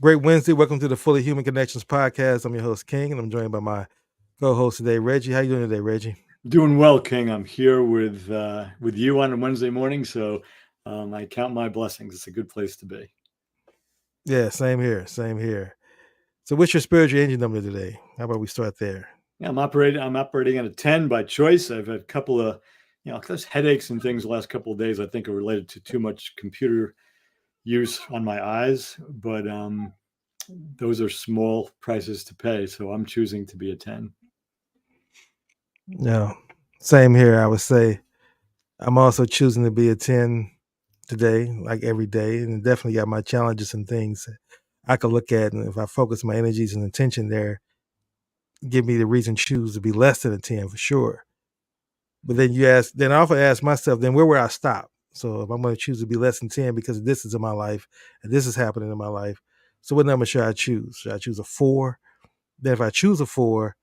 Great Wednesday. Welcome to the Fully Human Connections podcast. I'm your host, King, and I'm joined by my co-host today, Reggie. How you doing today, Reggie? Doing well, King. I'm here with you on a Wednesday morning, so I count my blessings. It's a good place to be. Yeah, same here. Same here. So what's your spiritual engine number today? How about we start there? Yeah, I'm operating at a 10 by choice. I've had a couple of those headaches and things the last couple of days. I think are related to too much computer use on my eyes, but those are small prices to pay. So I'm choosing to be a 10. No. Same here, I would say. I'm also choosing to be a 10 today, like every day, and definitely got my challenges and things I could look at, and if I focus my energies and attention there, give me the reason to choose to be less than a 10 for sure. But then I often ask myself, then where would I stop? So if I'm going to choose to be less than 10 because this is in my life and this is happening in my life, so what number should I choose? Should I choose a 4? Then if I choose a 4,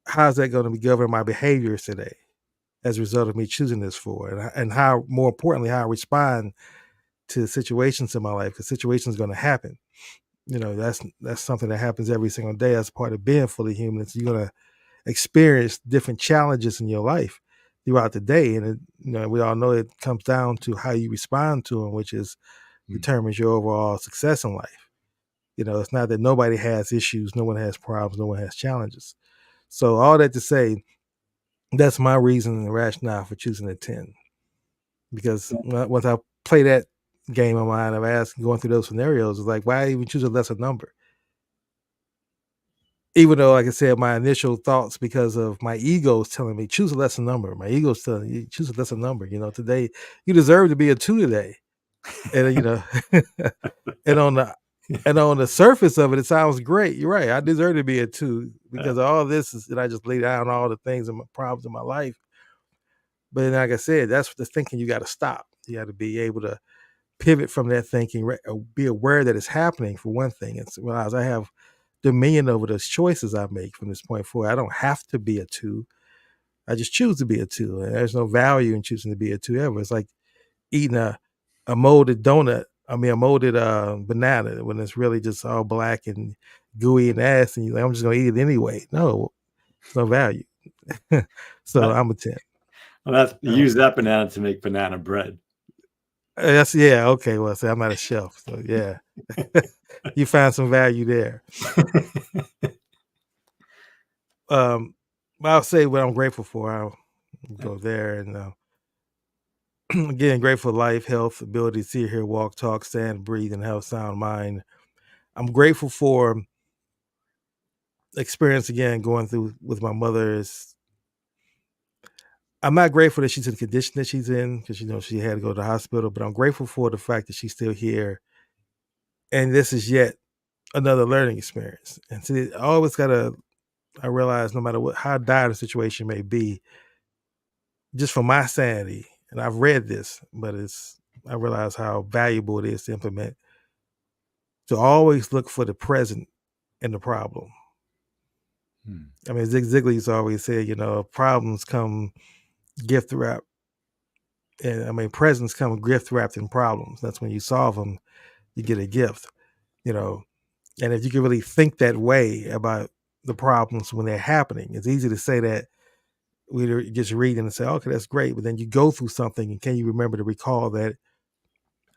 how's that going to be govern my behaviors today as a result of me choosing this 4? And how, more importantly, how I respond to situations in my life, because situations are going to happen. That's something that happens every single day as part of being fully human. It's you're going to experience different challenges in your life throughout the day, and we all know it comes down to how you respond to them, which is determines your overall success in life. It's not that nobody has issues, no one has problems, no one has challenges. So all that to say, that's my reason and rationale for choosing a 10, because once I play that game of mine of asking, going through those scenarios, it's like, why even choose a lesser number? Even though, like I said, my initial thoughts, because of my ego is telling me choose a lesser number. My ego's telling you choose a lesser number. Today you deserve to be a 2 today, and and on the surface of it, it sounds great. You're right. I deserve to be a 2 because of all this is that I just laid down all the things and my problems in my life. But then, like I said, that's the thinking you got to stop. You got to be able to pivot from that thinking, be aware that it's happening for one thing, and realize I have dominion over those choices I make from this point forward. I don't have to be a 2. I just choose to be a 2. And there's no value in choosing to be a 2 ever. It's like eating a molded donut. I mean, a molded banana when it's really just all black and gooey and nasty. And you're like, I'm just going to eat it anyway. No, it's no value. So I'm a 10. Use that banana to make banana bread. Yeah. Okay. Well, see, I'm at a shelf. So yeah, you find some value there. I'll say what I'm grateful for. I'll go there and again, grateful for life, health, ability to see, hear, walk, talk, stand, breathe, and have a sound mind. I'm grateful for experience again going through with my mother. I'm not grateful that she's in the condition that she's in because she had to go to the hospital, but I'm grateful for the fact that she's still here. And this is yet another learning experience. And see, I realize no matter how dire the situation may be, just for my sanity, and I've read this, but I realize how valuable it is to implement, to always look for the present in the problem. I mean, Zig Ziglar used to always say, problems come gift wrapped. And I mean, presents come gift wrapped in problems. That's when you solve them, you get a gift, And if you can really think that way about the problems when they're happening, it's easy to say that we just read and say, okay, that's great. But then you go through something and can you remember to recall that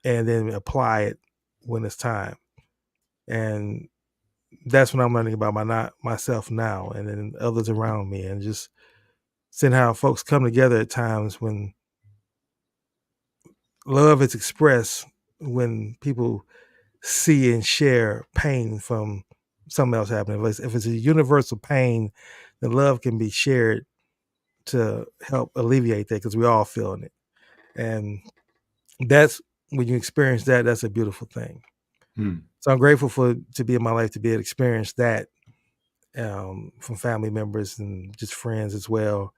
and then apply it when it's time? And that's what I'm learning about myself now and then others around me, and just seeing how folks come together at times when love is expressed, when people see and share pain from something else happening. If it's a universal pain, then love can be shared to help alleviate that because we're all feeling it. And that's when you experience that, that's a beautiful thing. So I'm grateful to be in my life to be able to experience that from family members and just friends as well.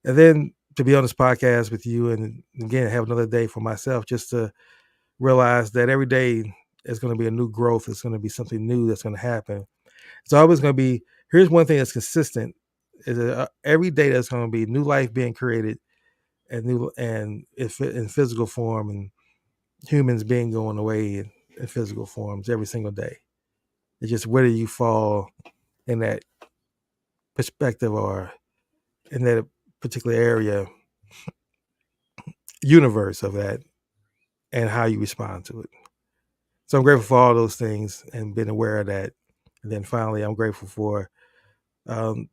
And then to be on this podcast with you and again, have another day for myself, just to realize that every day is going to be a new growth. It's going to be something new that's going to happen. It's always going to be, here's one thing that's consistent, is that every day there's going to be new life being created and in physical form, and humans being going away in physical forms every single day. It's just where do you fall in that perspective or in that particular area, universe of that, and how you respond to it. So I'm grateful for all those things and being aware of that. And then finally, I'm grateful for um,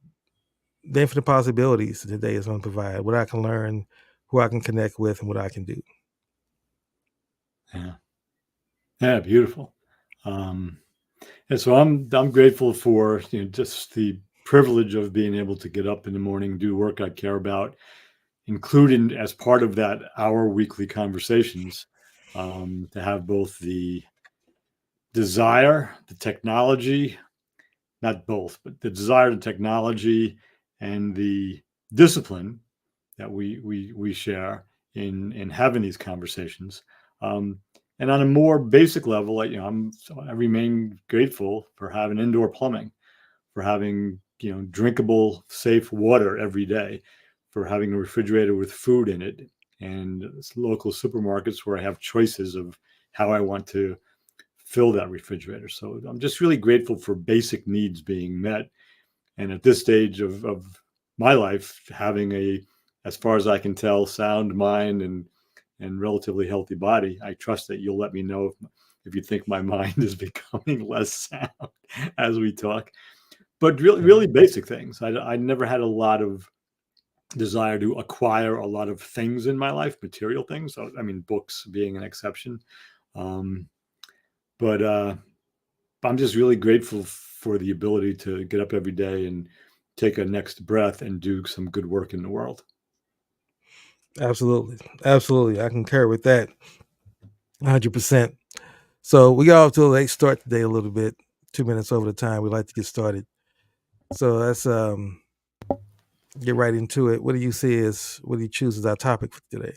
the infinite possibilities that today is going to provide, what I can learn, who I can connect with, and what I can do. Yeah. Yeah, beautiful. And so I'm grateful for just the privilege of being able to get up in the morning, do work I care about, including as part of that our weekly conversations, to have both the desire, the technology, not both, but the desire, the technology, and the discipline that we share in having these conversations. And on a more basic level, I remain grateful for having indoor plumbing, for having drinkable, safe water every day, for having a refrigerator with food in it, and local supermarkets where I have choices of how I want to fill that refrigerator. So I'm just really grateful for basic needs being met. And at this stage of my life, having a, as far as I can tell, sound mind and relatively healthy body, I trust that you'll let me know if you think my mind is becoming less sound as we talk. But really basic things. I never had a lot of desire to acquire a lot of things in my life, material things. So, I mean, books being an exception. Um, but I'm just really grateful for the ability to get up every day and take a next breath and do some good work in the world. Absolutely. Absolutely. I concur with that 100%. So we got off to a late start today a little bit, 2 minutes over the time. We like to get started. So let's get right into it. What do you choose as our topic for today?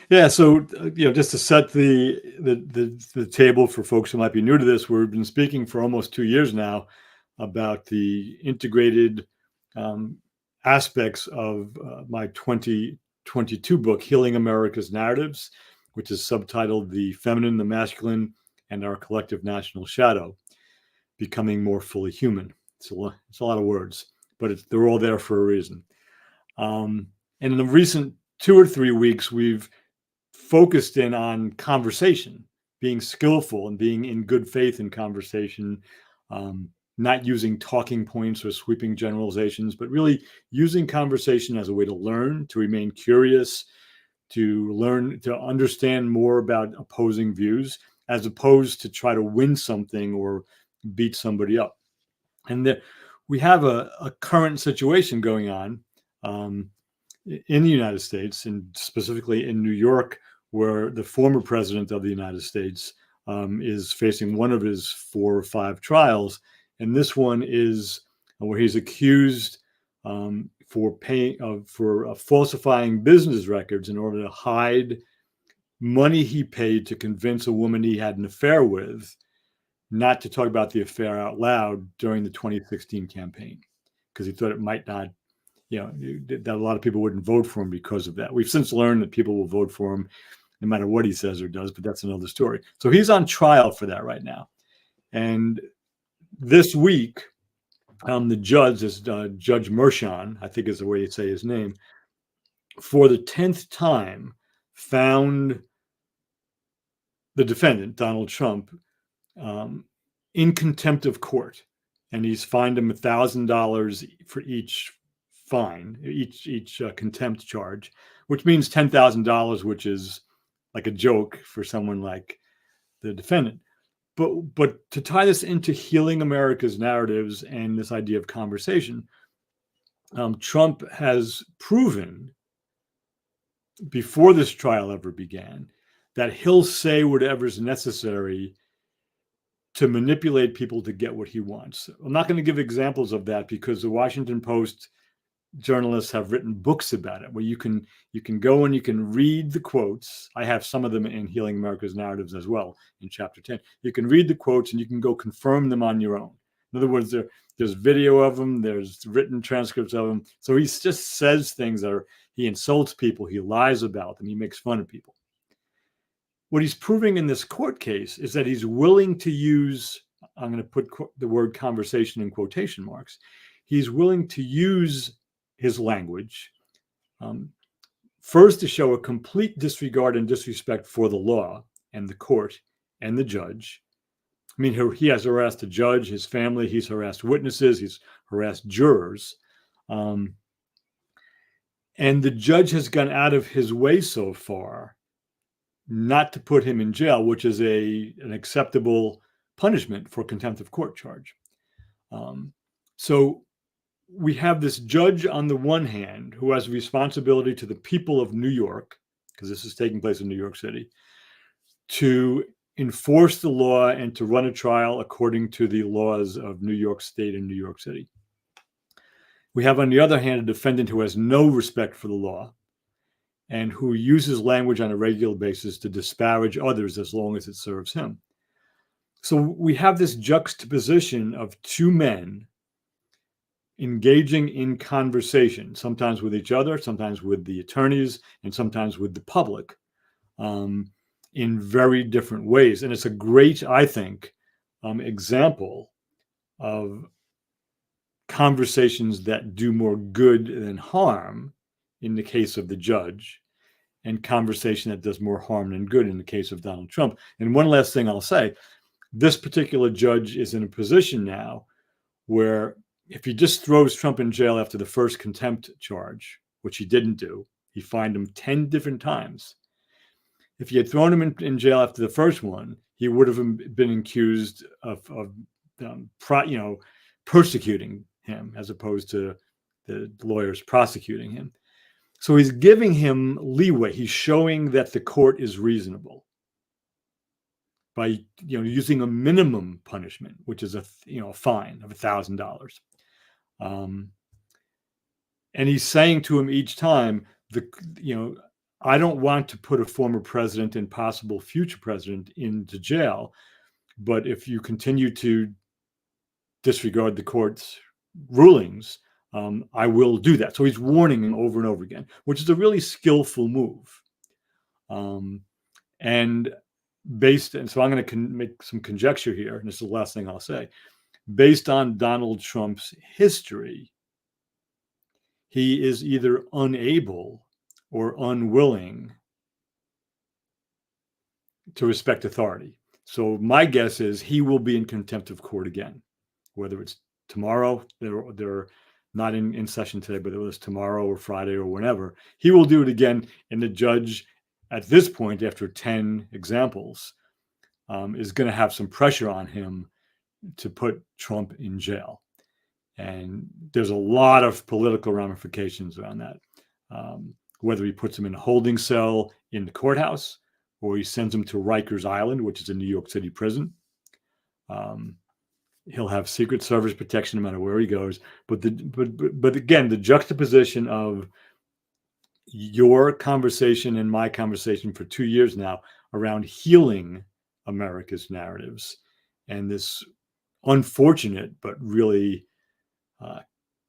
Yeah, so just to set the table for folks who might be new to this, we've been speaking for almost 2 years now about the integrated aspects of my 2022 book, Healing America's Narratives, which is subtitled "The Feminine, the Masculine, and Our Collective National Shadow: Becoming More Fully Human." It's a lot of words, but they're all there for a reason. And in the recent 2 or 3 weeks, we've focused in on conversation, being skillful and being in good faith in conversation, not using talking points or sweeping generalizations, but really using conversation as a way to learn, to remain curious, to learn, to understand more about opposing views, as opposed to try to win something or beat somebody up. And we have a current situation going on in the United States, and specifically in New York, where the former president of the United States is facing one of his 4 or 5 trials. And this one is where he's accused for falsifying business records in order to hide money he paid to convince a woman he had an affair with not to talk about the affair out loud during the 2016 campaign, because he thought it might not, that a lot of people wouldn't vote for him because of that. We've since learned that people will vote for him no matter what he says or does, but that's another story. So he's on trial for that right now. And this week, the judge is Judge Mershon, I think is the way you say his name, for the 10th time found the defendant, Donald Trump, in contempt of court. And he's fined him $1,000 for each fine, each contempt charge, which means $10,000, which is like a joke for someone like the defendant. But to tie this into Healing America's Narratives and this idea of conversation, Trump has proven before this trial ever began that he'll say whatever's necessary to manipulate people to get what he wants. I'm not going to give examples of that because the Washington Post journalists have written books about it, where you can go and you can read the quotes. I have some of them in Healing America's Narratives as well in chapter 10. You can read the quotes and you can go confirm them on your own. In other words, there's video of them, there's written transcripts of them. So he just says things he insults people, he lies about them, he makes fun of people. What he's proving in this court case is that he's willing to use, I'm going to put the word conversation in quotation marks, he's willing to use his language, first to show a complete disregard and disrespect for the law and the court and the judge. I mean, he has harassed the judge, his family, he's harassed witnesses, he's harassed jurors. And the judge has gone out of his way so far not to put him in jail, which is an acceptable punishment for contempt of court charge. So we have this judge on the one hand who has a responsibility to the people of New York, because this is taking place in New York City, to enforce the law and to run a trial according to the laws of New York State and New York City. We have, on the other hand, a defendant who has no respect for the law and who uses language on a regular basis to disparage others as long as it serves him. So we have this juxtaposition of two men engaging in conversation, sometimes with each other, sometimes with the attorneys, and sometimes with the public, in very different ways. And it's a great, I think, example of conversations that do more good than harm in the case of the judge, and conversation that does more harm than good in the case of Donald Trump. And one last thing I'll say, this particular judge is in a position now where if he just throws Trump in jail after the first contempt charge, which he didn't do, he fined him 10 different times. If he had thrown him in jail after the first one, he would have been accused of persecuting him as opposed to the lawyers prosecuting him. So he's giving him leeway. He's showing that the court is reasonable by using a minimum punishment, which is a fine of $1,000. And he's saying to him each time, I don't want to put a former president and possible future president into jail, but if you continue to disregard the court's rulings, I will do that. So he's warning him over and over again, which is a really skillful move. And so I'm going to make some conjecture here, and this is the last thing I'll say. Based on Donald Trump's history, he is either unable or unwilling to respect authority. So my guess is he will be in contempt of court again, whether it's tomorrow, they're not in session today, but it was tomorrow or Friday or whenever. He will do it again, and the judge at this point, after 10 examples, is going to have some pressure on him to put Trump in jail. And there's a lot of political ramifications around that. Whether he puts him in a holding cell in the courthouse or he sends him to Rikers Island, which is a New York City prison. He'll have Secret Service protection no matter where he goes. But again, the juxtaposition of your conversation and my conversation for 2 years now around healing America's narratives, and this unfortunate but really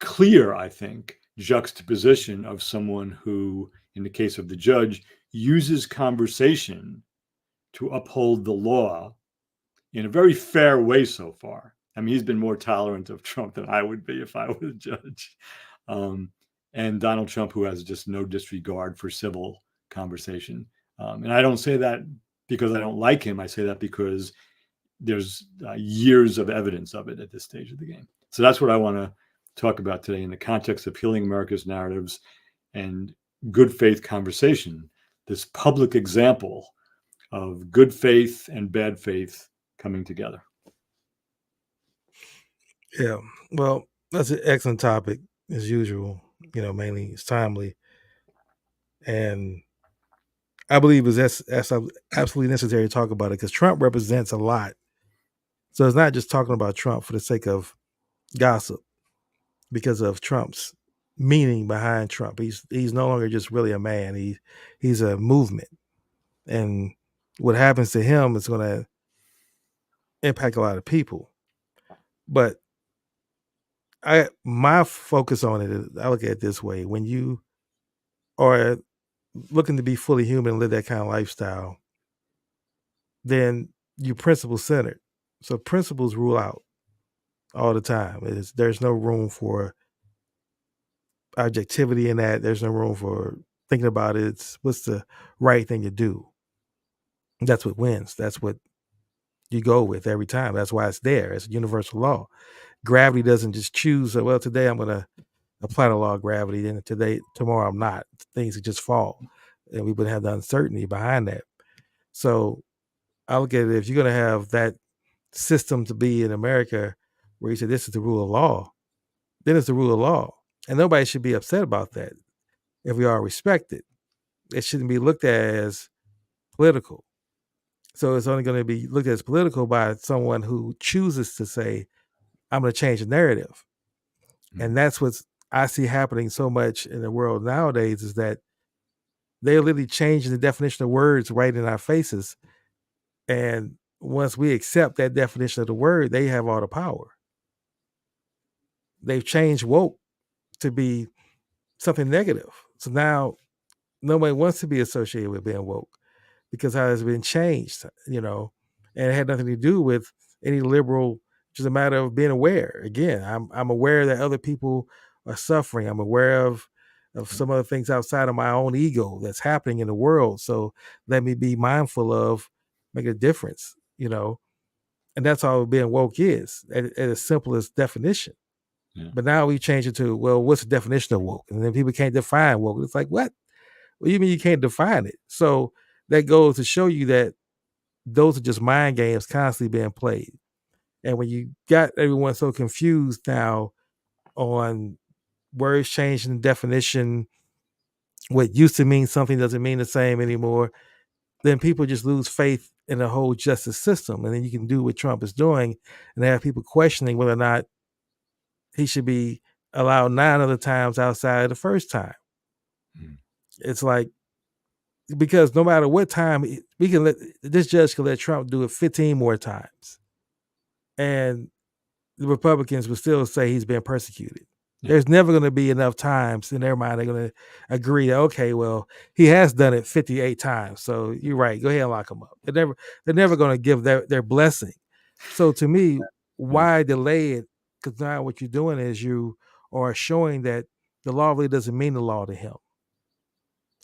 clear, I think, juxtaposition of someone who, in the case of the judge, uses conversation to uphold the law in a very fair way so far. I mean, he's been more tolerant of Trump than I would be if I were a judge. And Donald Trump, who has just no disregard for civil conversation. And I don't say that because I don't like him. I say that because there's years of evidence of it at this stage of the game. So that's what I want to talk about today in the context of healing America's narratives and good faith conversation, this public example of good faith and bad faith coming together. Yeah, well, that's an excellent topic as usual. Mainly it's timely, and I believe that's absolutely necessary to talk about it because Trump represents a lot. So it's not just talking about Trump for the sake of gossip, because of Trump's meaning behind Trump. He's no longer just really a man. He's a movement, and what happens to him is going to impact a lot of people. But my focus on it is, I look at it this way: when you are looking to be fully human and live that kind of lifestyle, then you principle centered. So principles rule out all the time. There's no room for objectivity in that. There's no room for thinking about it. It's what's the right thing to do. That's what wins. That's what you go with every time. That's why it's there. It's a universal law. Gravity doesn't just choose, well, today I'm going to apply the law of gravity, then tomorrow I'm not. Things would just fall. And we would have the uncertainty behind that. So I look at it, if you're going to have that system to be in America where you say this is the rule of law, then it's the rule of law. And nobody should be upset about that if we all respect it. It shouldn't be looked at as political. So it's only going to be looked at as political by someone who chooses to say, I'm going to change the narrative. And that's what I see happening so much in the world nowadays, is that they're literally changing the definition of words right in our faces. And once we accept that definition of the word, they have all the power. They've changed woke to be something negative. So now nobody wants to be associated with being woke because how it's been changed, and it had nothing to do with any liberal, just a matter of being aware. Again, I'm aware that other people are suffering. I'm aware of some other things outside of my own ego that's happening in the world. So let me be mindful of making a difference, and that's all being woke is at its simplest definition. Yeah. But now we change it to, well, what's the definition of woke? And then people can't define woke. It's like, what? Well, you mean you can't define it? So that goes to show you that those are just mind games constantly being played. And when you got everyone so confused now on words changing the definition, what used to mean something doesn't mean the same anymore, then people just lose faith in the whole justice system. And then you can do what Trump is doing and have people questioning whether or not he should be allowed 9 other times outside of the first time. It's like, because no matter what time this judge can let Trump do it 15 more times, and the Republicans would still say he's been persecuted. Yeah. There's never going to be enough times in their mind they're going to agree that, okay, well, he has done it 58 times, so you're right, go ahead and lock him up. They're never going to give their blessing. So to me, why delay it? Because now what you're doing is you are showing that the law really doesn't mean the law to him.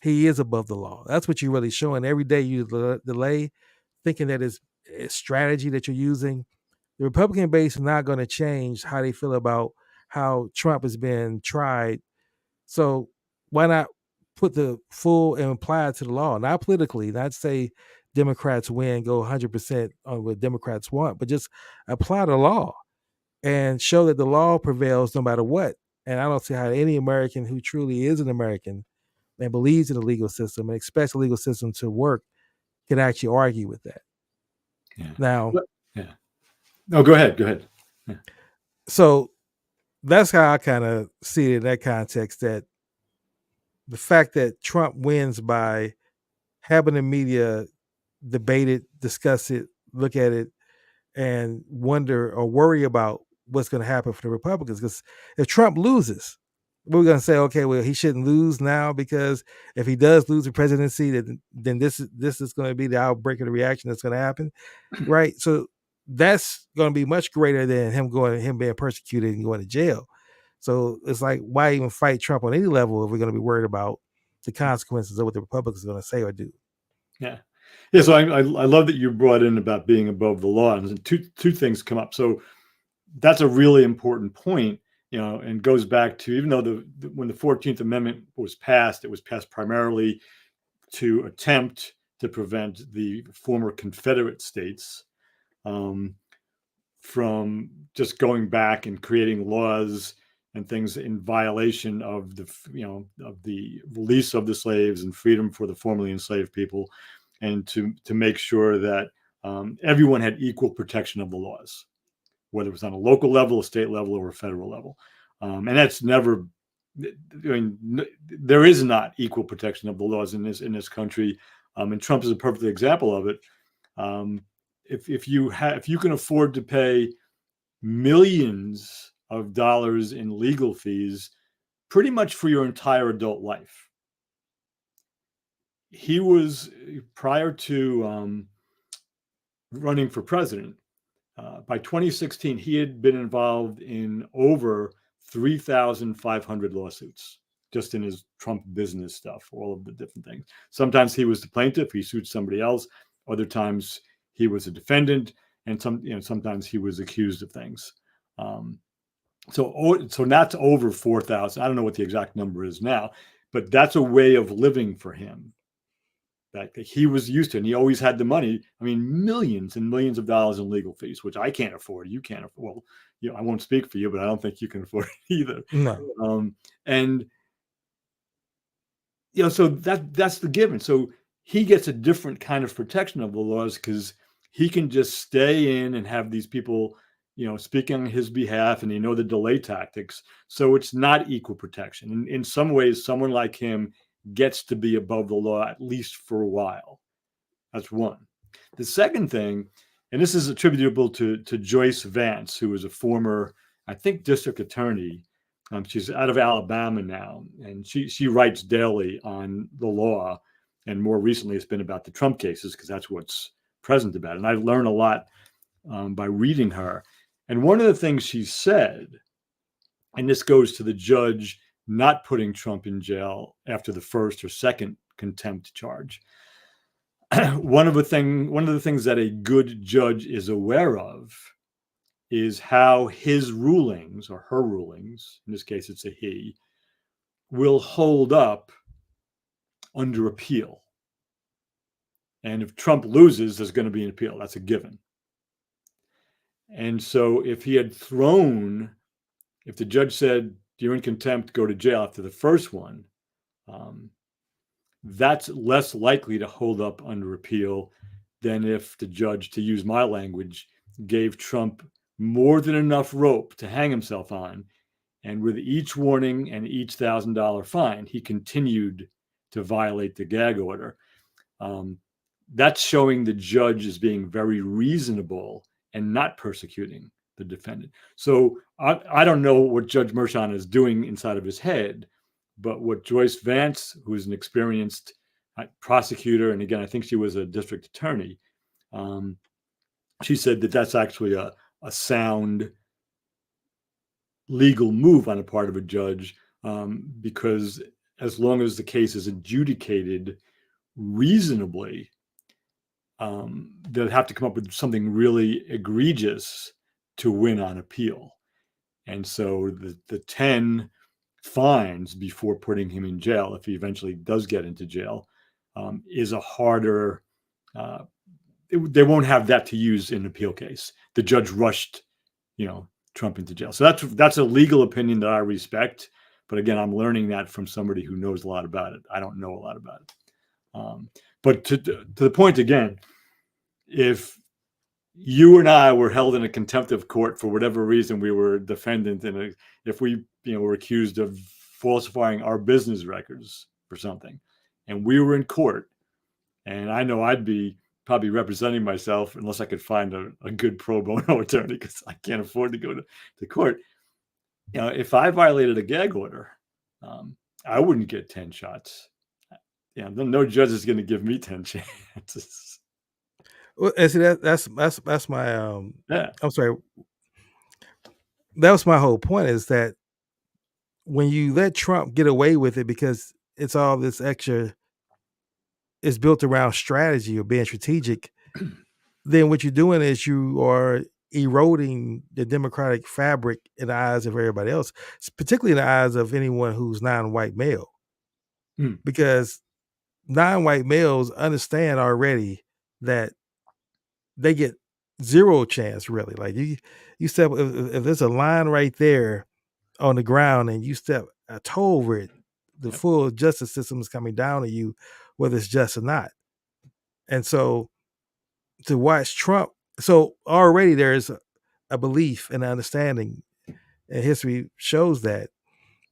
He is above the law. That's what you're really showing. Every day you delay, thinking that it's strategy that you're using. The Republican base is not going to change how they feel about how Trump has been tried. So why not put the full and apply it to the law? Not politically, not say Democrats win, go 100% on what Democrats want, but just apply the law and show that the law prevails no matter what. And I don't see how any American who truly is an American and believes in the legal system and expects the legal system to work can actually argue with that. Yeah. Now, no, go ahead. Yeah. So that's how I kind of see it in that context, that the fact that Trump wins by having the media debate it, discuss it, look at it, and wonder or worry about what's going to happen for the Republicans. Because if Trump loses, we're going to say, okay, well, he shouldn't lose now, because if he does lose the presidency, then this is going to be the outbreak of the reaction that's going to happen, right? So that's going to be much greater than him being persecuted and going to jail. So it's like, why even fight Trump on any level if we're going to be worried about the consequences of what the Republicans are going to say or do? Yeah. So I love that you brought in about being above the law, and two things come up. So that's a really important point, and goes back to, even though when the 14th Amendment was passed, it was passed primarily to attempt to prevent the former Confederate states from just going back and creating laws and things in violation of the release of the slaves and freedom for the formerly enslaved people, and to make sure that everyone had equal protection of the laws, whether it was on a local level, a state level, or a federal level. And that's never, there is not equal protection of the laws in this country. And Trump is a perfect example of it. If you can afford to pay millions of dollars in legal fees pretty much for your entire adult life, he was, prior to running for president. By 2016, he had been involved in over 3,500 lawsuits just in his Trump business stuff, all of the different things. Sometimes he was the plaintiff, he sued somebody else. Other times he was a defendant, and sometimes he was accused of things. So that's over 4,000. I don't know what the exact number is now, but that's a way of living for him that he was used to, and he always had the money. I mean, millions and millions of dollars in legal fees, which I can't afford. You can't afford. Well, I won't speak for you, but I don't think you can afford it either. No. And so that's the given. So he gets a different kind of protection of the laws because he can just stay in and have these people, speaking on his behalf, and the delay tactics. So it's not equal protection. In some ways, someone like him gets to be above the law, at least for a while. That's one. The second thing, and this is attributable to Joyce Vance, who was a former, I think, district attorney. She's out of Alabama now, and she writes daily on the law. And more recently, it's been about the Trump cases because that's what's present about it. And I learned a lot by reading her. And one of the things she said, and this goes to the judge not putting Trump in jail after the first or second contempt charge. One of the things that a good judge is aware of is how his rulings, or her rulings, in this case it's a he, will hold up under appeal. And if Trump loses, there's going to be an appeal. That's a given. And so if the judge said, you're in contempt, go to jail after the first one, that's less likely to hold up under appeal than if the judge, to use my language, gave Trump more than enough rope to hang himself on. And with each warning and each $1,000 fine, he continued to violate the gag order. That's showing the judge is being very reasonable and not persecuting the defendant. So I don't know what Judge Mershon is doing inside of his head, but what Joyce Vance, who's an experienced prosecutor, and again, I think she was a district attorney, she said that that's actually a sound legal move on the part of a judge, because as long as the case is adjudicated reasonably, they'll have to come up with something really egregious to win on appeal. And so the 10 fines before putting him in jail, if he eventually does get into jail, is a harder, they won't have that to use in an appeal case. The judge rushed, Trump into jail. So that's a legal opinion that I respect. But again, I'm learning that from somebody who knows a lot about it. I don't know a lot about it. But to the point again, if you and I were held in a contempt of court for whatever reason, we were a defendant, and if we were accused of falsifying our business records for something, and we were in court, and I know I'd be probably representing myself unless I could find a good pro bono attorney, because I can't afford to go to court. If I violated a gag order, I wouldn't get 10 shots. No judge is going to give me 10 chances. Well, and see that's my Yeah. I'm sorry. That was my whole point, is that when you let Trump get away with it, because it's all this extra is built around strategy or being strategic, then what you're doing is you are eroding the democratic fabric in the eyes of everybody else, particularly in the eyes of anyone who's non-white male. Because non-white males understand already that they get zero chance, really. Like you step, if there's a line right there on the ground and you step a toe over it, the full justice system is coming down to you, whether it's just or not. And so to watch Trump, so already there's a belief and understanding, and history shows that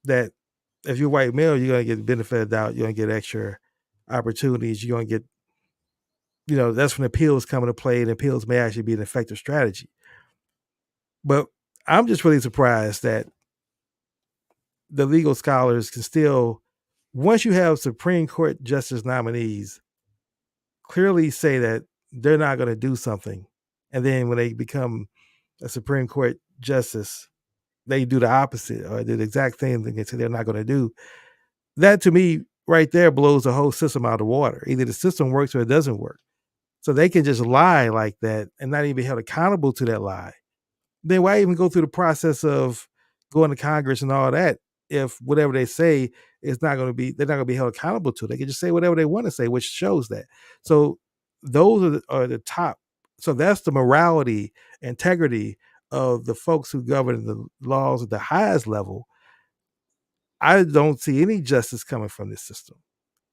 if you're white male, you're gonna get the benefit of the doubt, you're gonna get extra opportunities, you're gonna get, that's when appeals come into play, and appeals may actually be an effective strategy. But I'm just really surprised that the legal scholars can still, once you have Supreme Court justice nominees, clearly say that they're not going to do something And then when they become a Supreme Court justice, they do the opposite or do the exact same thing they say they're not going to do. That to me, right there, blows the whole system out of the water. Either the system works or it doesn't work. So they can just lie like that and not even be held accountable to that lie. Then why even go through the process of going to Congress and all that if whatever they say is not going to be they're not going to be held accountable to? They can just say whatever they want to say, which shows that. So those are the top. So that's the morality, integrity of the folks who govern the laws at the highest level. I don't see any justice coming from this system.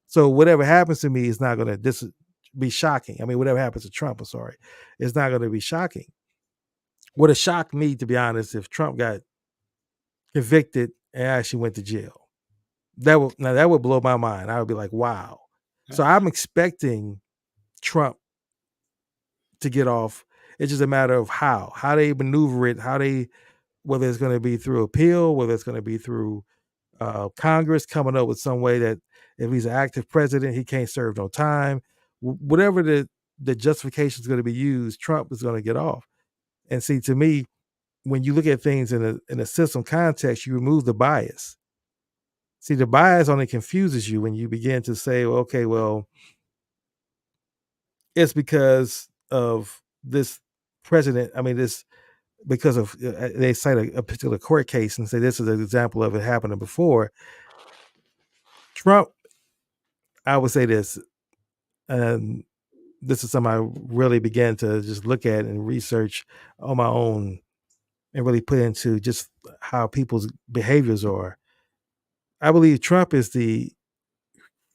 So whatever happens to me is not going to be shocking. I mean, whatever happens to Trump, I'm sorry, it's not going to be shocking. Would have shocked me, to be honest, if Trump got convicted and actually went to jail. That would blow my mind. I would be like, wow. So I'm expecting Trump to get off. It's just a matter of how they maneuver it, whether it's going to be through appeal, whether it's going to be through Congress coming up with some way that if he's an active president, he can't serve no time. Whatever the justification is going to be used, Trump is going to get off. And see, to me, when you look at things in a system context, you remove the bias. See, the bias only confuses you when you begin to say, well, okay, well, it's because of this president. I mean, this because of they cite a particular court case and say this is an example of it happening before. Trump, I would say this, and this is something I really began to just look at and research on my own and really put into just how people's behaviors are. I believe Trump is the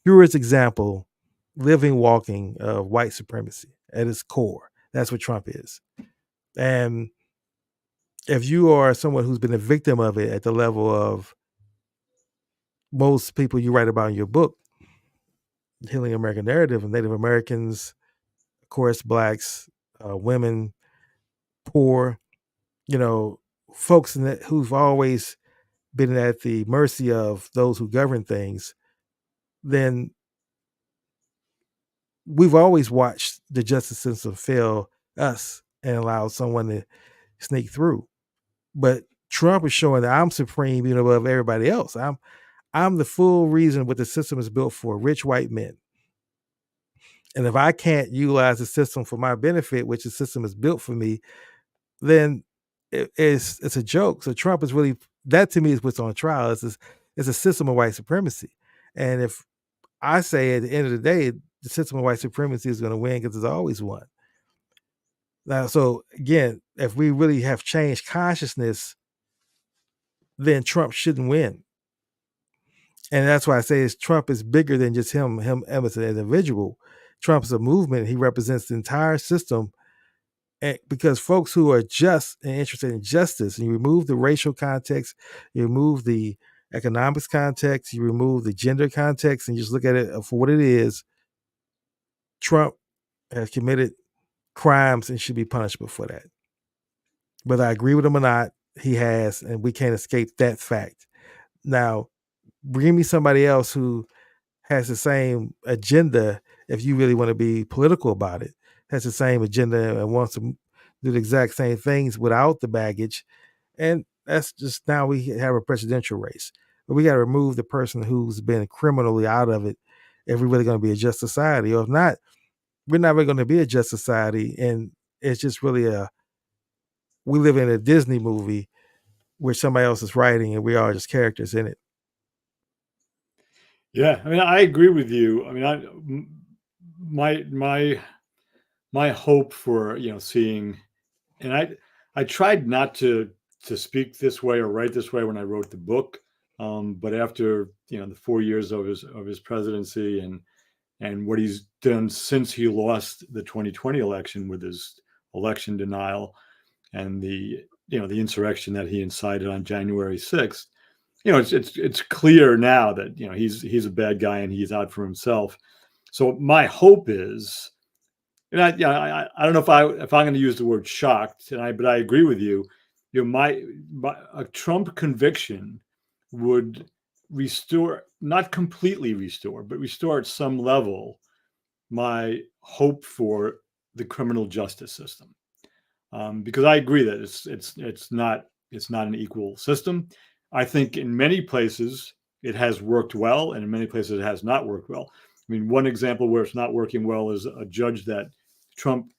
purest example, living, walking of white supremacy at its core. That's what Trump is. And if you are someone who's been a victim of it at the level of most people you write about in your book, Healing American Narrative, of Native Americans, of course, blacks, women, poor, you know, folks who've always been at the mercy of those who govern things, then we've always watched the justice system fail us and allow someone to sneak through. But Trump is showing that I'm supreme, above everybody else. I'm the full reason what the system is built for, rich white men. And if I can't utilize the system for my benefit, which the system is built for me, then it's a joke. So Trump is really that to me is what's on trial. It's a system of white supremacy. And if I say at the end of the day, the system of white supremacy is going to win because it's always won. Now, so again, if we really have changed consciousness, then Trump shouldn't win. And that's why I say Trump is bigger than just him as an individual. Trump is a movement. He represents the entire system. And because folks who are just and interested in justice, and you remove the racial context, you remove the economics context, you remove the gender context, and you just look at it for what it is, Trump has committed crimes and should be punishable for that. Whether I agree with him or not, he has, and we can't escape that fact. Now, bring me somebody else who has the same agenda, if you really want to be political about it, has the same agenda and wants to do the exact same things without the baggage. And that's just now we have a presidential race. But we got to remove the person who's been criminally out of it if we're really going to be a just society. Or if not, we're not really going to be a just society. And it's just really we live in a Disney movie where somebody else is writing and we are just characters in it. Yeah, I mean, I agree with you. I mean, my hope for seeing, and I tried not to speak this way or write this way when I wrote the book, but after the 4 years of his presidency and what he's done since he lost the 2020 election with his election denial and the insurrection that he incited on January 6th, it's clear now that he's a bad guy and he's out for himself. So my hope is, and I don't know if I'm going to use the word shocked, but I agree with you. A Trump conviction would restore, not completely restore, but restore at some level my hope for the criminal justice system. because I agree that it's not an equal system. I think in many places it has worked well, and in many places it has not worked well. I mean, one example where it's not working well is a judge that Trump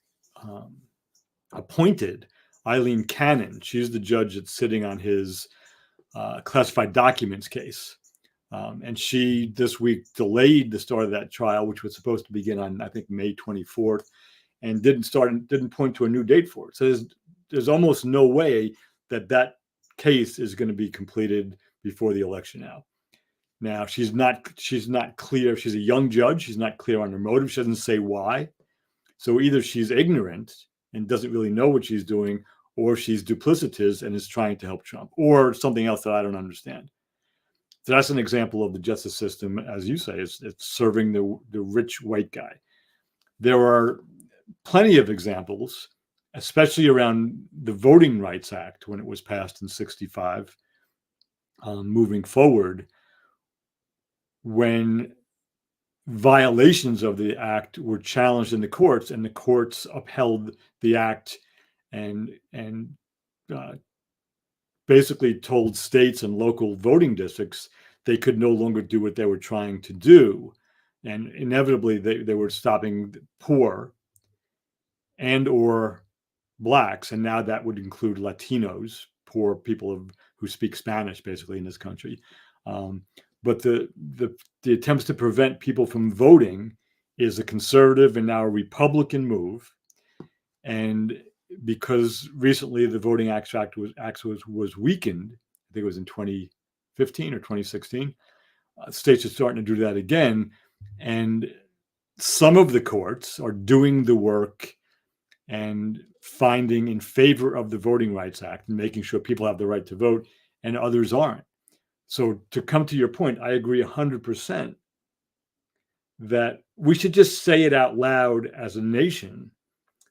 appointed, Eileen Cannon. She's the judge that's sitting on his classified documents case. And she this week delayed the start of that trial, which was supposed to begin on, I think, May 24th, and didn't point to a new date for it. So there's almost no way that case is going to be completed before the election now. Now she's not clear. She's a young judge. She's not clear on her motive. She doesn't say why. So either she's ignorant and doesn't really know what she's doing, or she's duplicitous and is trying to help Trump, or something else that I don't understand. So that's an example of the justice system, as you say, it's serving the rich white guy. There are plenty of examples, especially around the Voting Rights Act when it was passed in '65, moving forward, when violations of the act were challenged in the courts, and the courts upheld the act and basically told states and local voting districts they could no longer do what they were trying to do. And inevitably, they were stopping the poor and or blacks, and now that would include Latinos, poor people who speak Spanish, basically, in this country. But the attempts to prevent people from voting is a conservative and now a Republican move. And because recently the Voting Rights Act was weakened, I think it was in 2015 or 2016, states are starting to do that again. And some of the courts are doing the work and finding in favor of the Voting Rights Act and making sure people have the right to vote, and others aren't. So to come to your point, I agree 100% that we should just say it out loud as a nation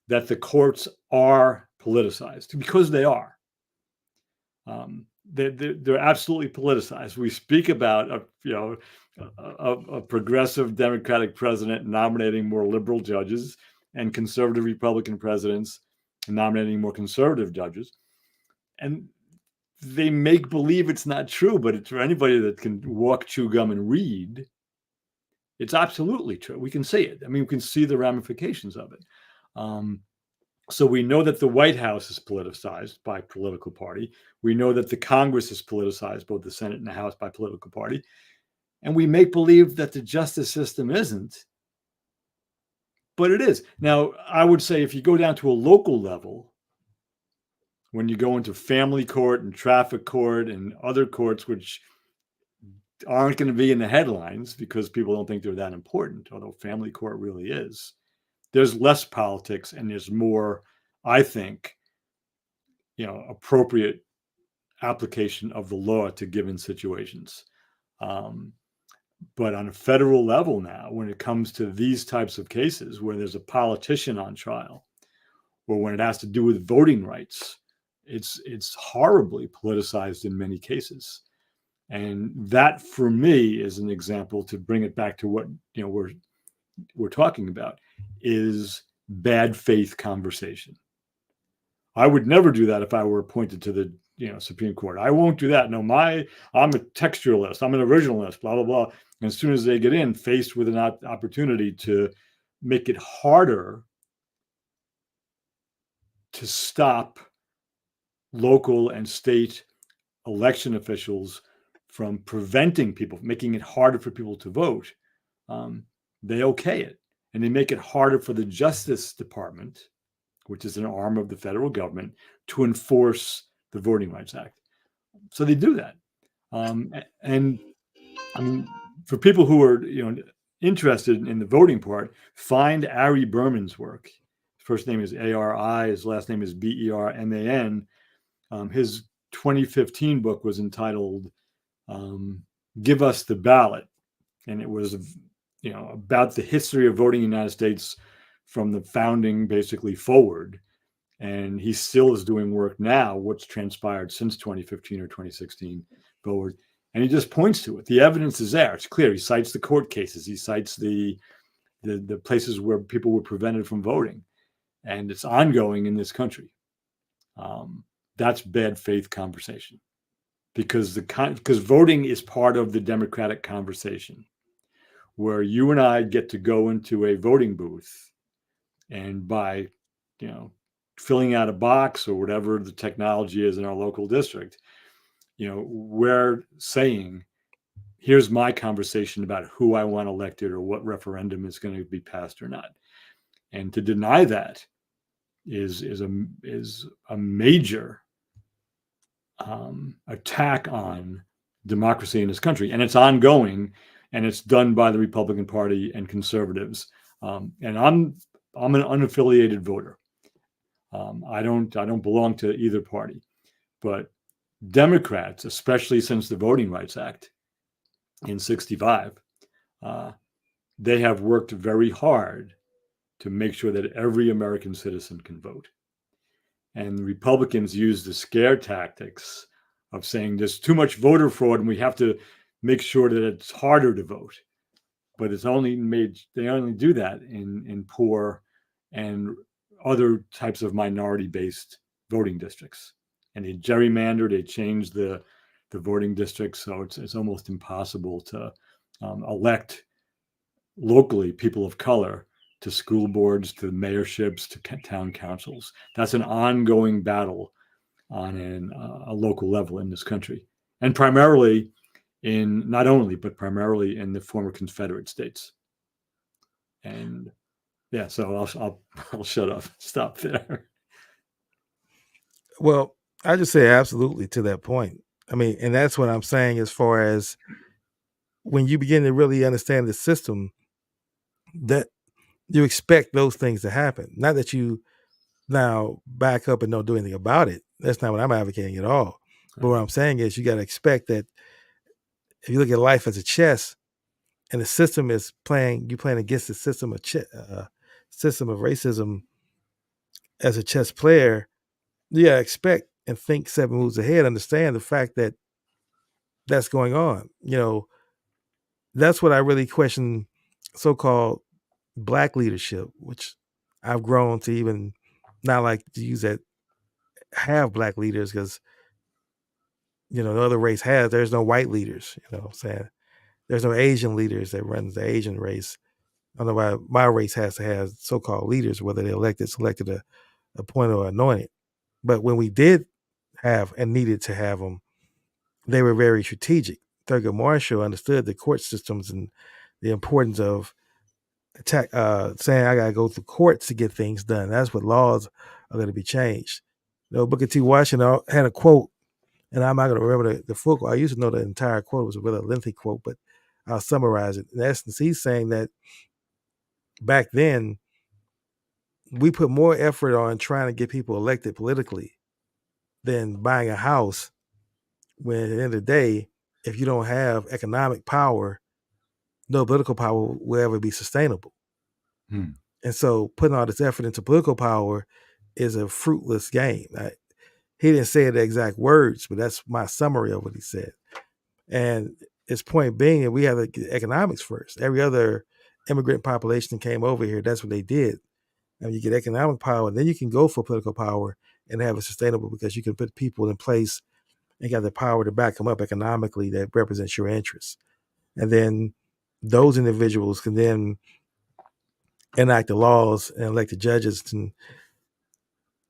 that the courts are politicized, because they are. They're absolutely politicized. We speak about a progressive Democratic president nominating more liberal judges, and conservative Republican presidents nominating more conservative judges, and they make believe it's not true. But it's, for anybody that can walk, chew gum, and read, it's absolutely true. We can see it. I mean, we can see the ramifications of it. So we know that the White House is politicized by political party. We know that the Congress is politicized, both the Senate and the House, by political party. And we make believe that the justice system isn't, but it is. Now, I would say if you go down to a local level, when you go into family court and traffic court and other courts, which aren't going to be in the headlines because people don't think they're that important, although family court really is, there's less politics and there's more, I think, appropriate application of the law to given situations. But on a federal level now, when it comes to these types of cases where there's a politician on trial, or when it has to do with voting rights, it's horribly politicized in many cases. And that, for me, is an example, to bring it back to what we're talking about, is bad faith conversation. I would never do that if I were appointed to the Supreme Court. I won't do that. No, I'm a textualist. I'm an originalist, blah, blah, blah. And as soon as they get in, faced with an opportunity to make it harder to stop local and state election officials from preventing people, making it harder for people to vote, they okay it. And they make it harder for the Justice Department, which is an arm of the federal government, to enforce the Voting Rights Act. So they do that. And I mean, for people who are interested in the voting part, find Ari Berman's work. His first name is Ari, his last name is Berman. His 2015 book was entitled "Give Us the Ballot," and it was about the history of voting in the United States from the founding basically forward. And he still is doing work now, what's transpired since 2015 or 2016 forward. And he just points to it. The evidence is there. It's clear. He cites the court cases. He cites the places where people were prevented from voting. And it's ongoing in this country. That's bad faith conversation, because because voting is part of the democratic conversation, where you and I get to go into a voting booth, and by, you know, filling out a box or whatever the technology is in our local district, we're saying, here's my conversation about who I want elected or what referendum is going to be passed or not. And to deny that is a major attack on democracy in this country, and it's ongoing, and it's done by the Republican Party and conservatives. And I'm an unaffiliated voter. I don't belong to either party, but Democrats, especially since the Voting Rights Act in '65, they have worked very hard to make sure that every American citizen can vote. And Republicans use the scare tactics of saying there's too much voter fraud and we have to make sure that it's harder to vote. But they only do that in poor and other types of minority-based voting districts. And they gerrymander, they change the voting districts, so it's almost impossible to elect locally people of color to school boards, to mayorships, to town councils. That's an ongoing battle on a local level in this country, and primarily not only, but primarily in the former Confederate states. And yeah, so I'll shut up, stop there. Well, I just say absolutely to that point. I mean, and that's what I'm saying as far as when you begin to really understand the system, that you expect those things to happen. Not that you now back up and don't do anything about it. That's not what I'm advocating at all. But what I'm saying is you got to expect that if you look at life as a chess, and the system is playing against the system of system of racism as a chess player, you gotta expect and think 7 moves ahead, understand the fact that that's going on. That's what I really question so-called black leadership, which I've grown to even not like to use that, have black leaders, because the other race there's no white leaders, what I'm saying. There's no Asian leaders that runs the Asian race. I don't know why my race has to have so-called leaders, whether they're elected, selected, appointed, or anointed. But when we did have and needed to have them, they were very strategic. Thurgood Marshall understood the court systems and the importance of saying I got to go through courts to get things done. That's what laws are going to be changed. Booker T. Washington had a quote, and I'm not going to remember the full quote. I used to know the entire quote. It was a really lengthy quote, but I'll summarize it. In essence, he's saying that back then, we put more effort on trying to get people elected politically than buying a house, when at the end of the day, if you don't have economic power, no political power will ever be sustainable. And so putting all this effort into political power is a fruitless game. He didn't say the exact words, but that's my summary of what he said. And his point being that we have the economics first. Every other immigrant population came over here. That's what they did. And you get economic power, and then you can go for political power and have it sustainable, because you can put people in place and got the power to back them up economically that represents your interests. And then those individuals can then enact the laws and elect the judges.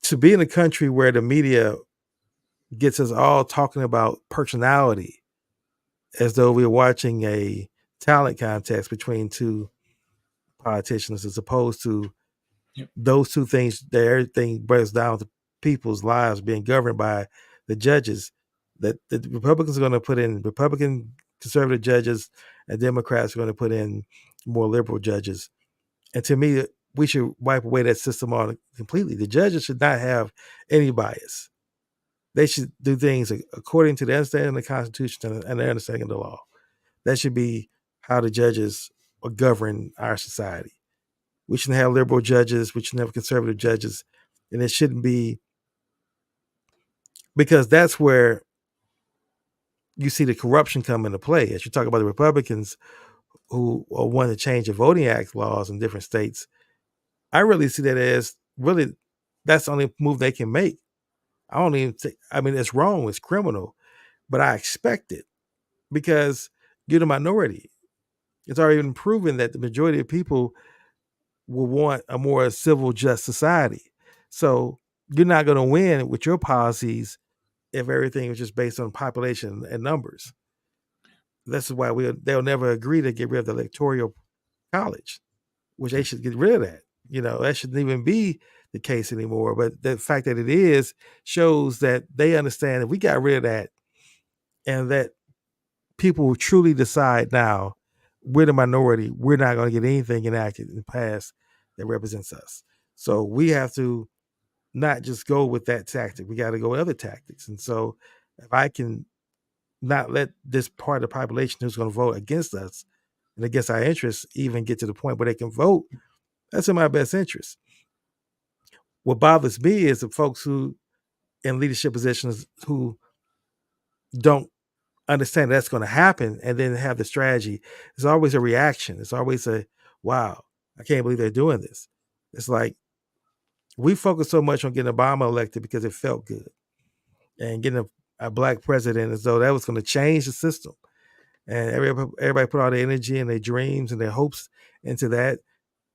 To be in a country where the media gets us all talking about personality as though we're watching a talent contest between two politicians, as opposed to those two things, that everything breaks down to people's lives being governed by the judges, that the Republicans are going to put in Republican conservative judges, and Democrats are going to put in more liberal judges. And to me, we should wipe away that system on completely. The judges should not have any bias. They should do things according to the understanding of the Constitution and their understanding of the law. That should be how the judges govern our society. We shouldn't have liberal judges. We shouldn't have conservative judges. And it shouldn't be, because that's where you see the corruption come into play. As you talk about the Republicans who want to change the Voting Act laws in different states, I really see that as really that's the only move they can make. I don't even think, I mean, it's wrong, it's criminal, but I expect it because you're the minority. It's already been proven that the majority of people will want a more civil, just society. So you're not going to win with your policies if everything is just based on population and numbers. This is why they'll never agree to get rid of the electoral college, which they should get rid of that. That shouldn't even be the case anymore. But the fact that it is shows that they understand if we got rid of that and that people will truly decide now we're the minority, we're not going to get anything enacted in the past that represents us. So we have to not just go with that tactic. We got to go with other tactics. And so if I can not let this part of the population who's going to vote against us and against our interests even get to the point where they can vote, that's in my best interest. What bothers me is the folks who in leadership positions who don't understand that's going to happen and then have the strategy. It's always a reaction. It's always a, wow, I can't believe they're doing this. It's like we focus so much on getting Obama elected because it felt good and getting a black president as though that was going to change the system. And everybody put all their energy and their dreams and their hopes into that.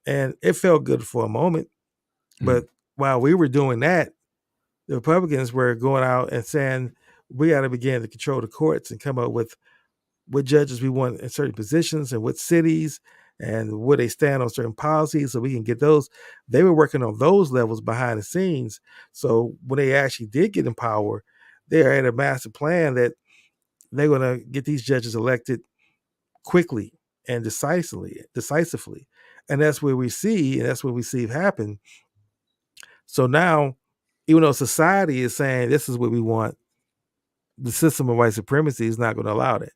And it felt good for a moment. But while we were doing that, the Republicans were going out and saying, we got to begin to control the courts and come up with what judges we want in certain positions and what cities and where they stand on certain policies so we can get those. They were working on those levels behind the scenes. So when they actually did get in power, they had a master plan that they're going to get these judges elected quickly and decisively. And that's where we see, and that's what we see happen. So now, even though society is saying this is what we want, the system of white supremacy is not going to allow that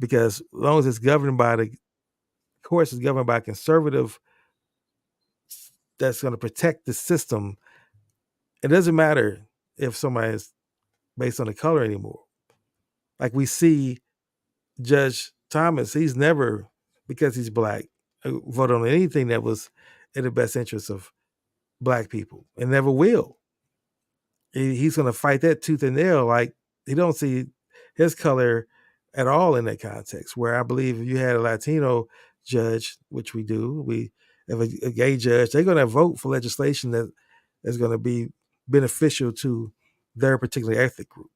because as long as it's governed by the course is governed by a conservative that's going to protect the system, it doesn't matter if somebody is based on the color anymore. Like we see Judge Thomas, he's never, because he's black, voted on anything that was in the best interest of black people and never will. He's going to fight that tooth and nail. Like he don't see his color at all in that context. Where I believe if you had a Latino judge, which we do, we have a gay judge, they're going to vote for legislation that is going to be beneficial to their particular ethnic group.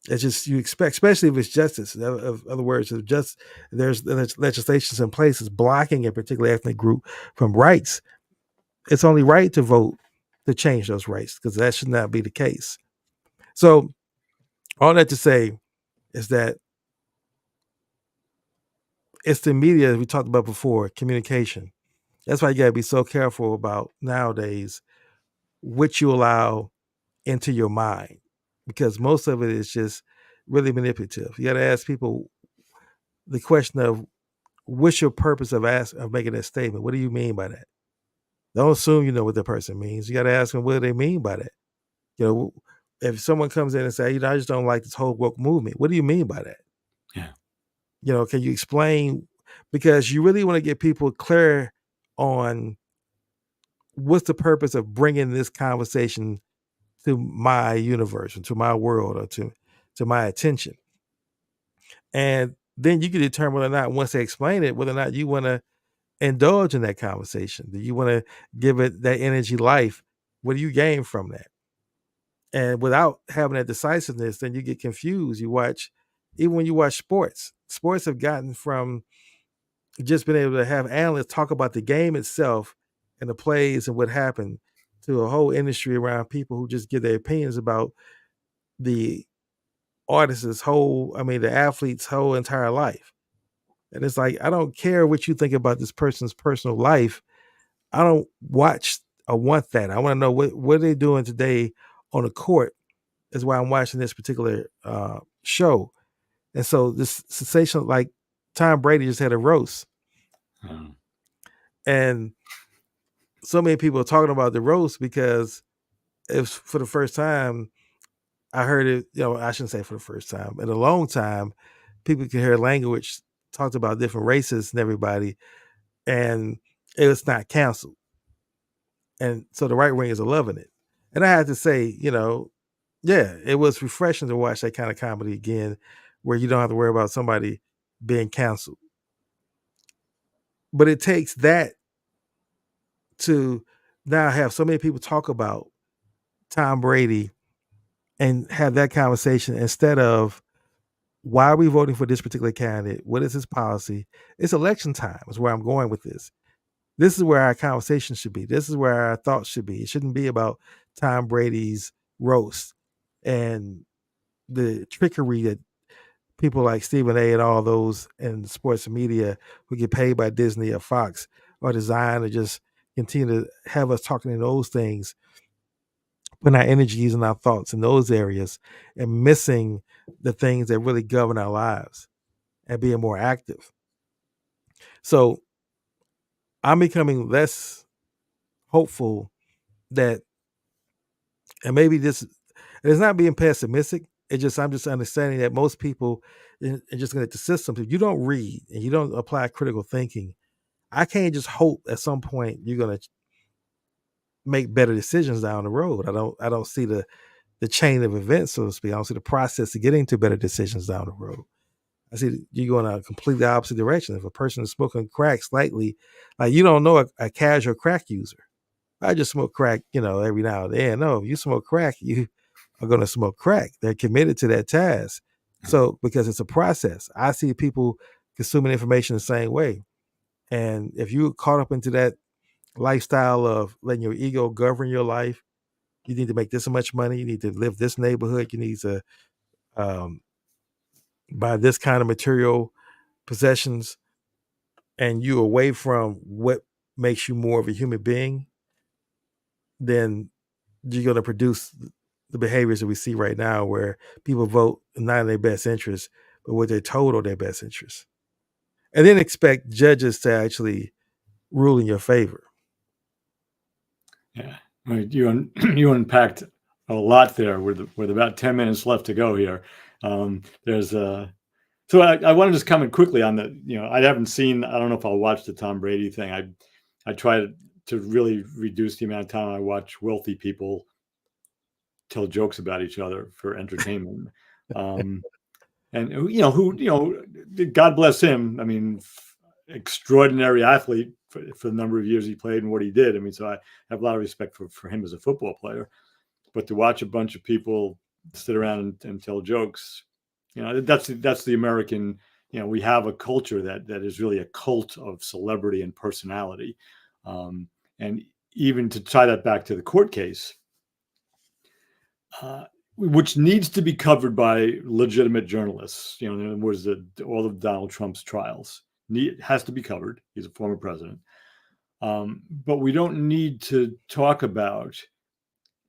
It's just you expect, especially if it's justice. In other words, if just there's legislations in place that's blocking a particular ethnic group from rights, it's only right to vote to change those rights because that should not be the case. So all that to say is that it's the media we talked about before, communication. That's why you got to be so careful about nowadays what you allow into your mind because most of it is just really manipulative. You got to ask people the question of what's your purpose of making that statement? What do you mean by that? Don't assume you know what the person means. You got to ask them what do they mean by that. You know, if someone comes in and say, I just don't like this whole woke movement. What do you mean by that? Yeah. Can you explain? Because you really want to get people clear on what's the purpose of bringing this conversation to my universe, or to my world, or to my attention. And then you can determine whether or not, once they explain it, whether or not you want to indulge in that conversation. Do you want to give it that energy life? What do you gain from that? And without having that decisiveness, then you get confused. Even when you watch sports have gotten from just being able to have analysts talk about the game itself and the plays and what happened to a whole industry around people who just give their opinions about the the athlete's whole entire life. And it's like, I don't care what you think about this person's personal life. I don't watch or want that. I want to know what they're doing today on the court is why I'm watching this particular show. And so this sensational, like Tom Brady just had a roast. And so many people are talking about the roast because it's for the first time I heard it, I shouldn't say for the first time. In a long time, people can hear language talked about different races and everybody, and it was not canceled. And so the right wingers are loving it. And I had to say, Yeah, it was refreshing to watch that kind of comedy again, where you don't have to worry about somebody being canceled. But it takes that to now have so many people talk about Tom Brady and have that conversation instead of why are we voting for this particular candidate? What is his policy? It's election time, is where I'm going with this. This is where our conversation should be. This is where our thoughts should be. It shouldn't be about Tom Brady's roast and the trickery that people like Stephen A. and all those in sports media who get paid by Disney or Fox are designed to just continue to have us talking in those things, putting our energies and our thoughts in those areas and missing the things that really govern our lives and being more active. So I'm becoming less hopeful that, and maybe this, it's not being pessimistic. It's just I'm just understanding that most people are just going to the system. If you don't read and you don't apply critical thinking, I can't just hope at some point you're going to make better decisions down the road. I don't see the chain of events, so to speak. I don't see the process of getting to better decisions down the road. I see you go in a completely opposite direction. If a person is smoking crack slightly, like you don't know a casual crack user. I just smoke crack, every now and then. No, if you smoke crack, you are going to smoke crack. They're committed to that task. So because it's a process, I see people consuming information the same way. And if you're caught up into that lifestyle of letting your ego govern your life, you need to make this much money. You need to live this neighborhood. You need to um, buy this kind of material possessions, and you away from what makes you more of a human being, then you're going to produce the behaviors that we see right now where people vote not in their best interest, but what they're told are their best interest. And then expect judges to actually rule in your favor. Yeah, you unpacked a lot there with about 10 minutes left to go here. There's so I want to just comment quickly on the, I haven't seen, I don't know if I'll watch the Tom Brady thing. I try to really reduce the amount of time I watch wealthy people tell jokes about each other for entertainment. And God bless him. I mean, extraordinary athlete for the number of years he played and what he did. I mean, so I have a lot of respect for him as a football player. But to watch a bunch of people sit around and tell jokes, that's the American. We have a culture that is really a cult of celebrity and personality, and even to tie that back to the court case, which needs to be covered by legitimate journalists. In other words, all of Donald Trump's trials has to be covered. He's a former president, but we don't need to talk about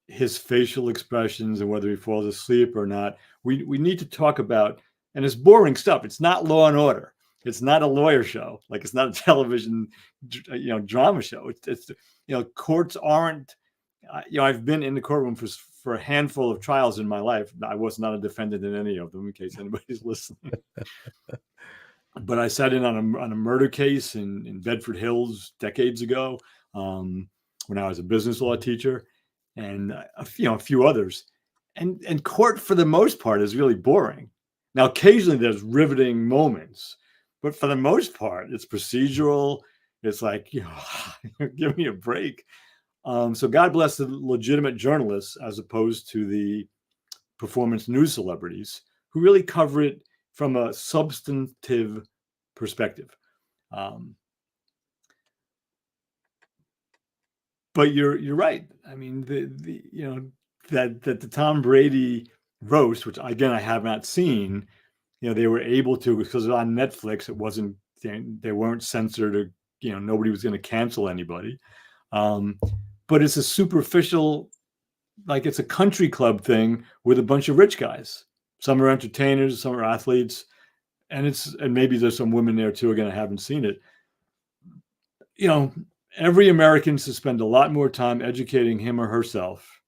his facial expressions and whether he falls asleep or not. We need to talk about, and it's boring stuff. It's not Law and Order. It's not a lawyer show. Like, it's not a television, drama show. It's courts aren't. I've been in the courtroom for a handful of trials in my life. I was not a defendant in any of them, in case anybody's listening. But I sat in on a murder case in Bedford Hills decades ago, when I was a business law teacher, and a few others. And court, for the most part, is really boring. Now, occasionally there's riveting moments, but for the most part, it's procedural. It's like, give me a break. So God bless the legitimate journalists as opposed to the performance news celebrities who really cover it from a substantive perspective. But you're right. I mean, that the Tom Brady roast, which again I have not seen, they were able to, because on Netflix, it wasn't, they weren't censored, or nobody was going to cancel anybody. But it's a superficial, like it's a country club thing with a bunch of rich guys. Some are entertainers, some are athletes, and maybe there's some women there too. Again, I haven't seen it. Every American should spend a lot more time educating him or herself,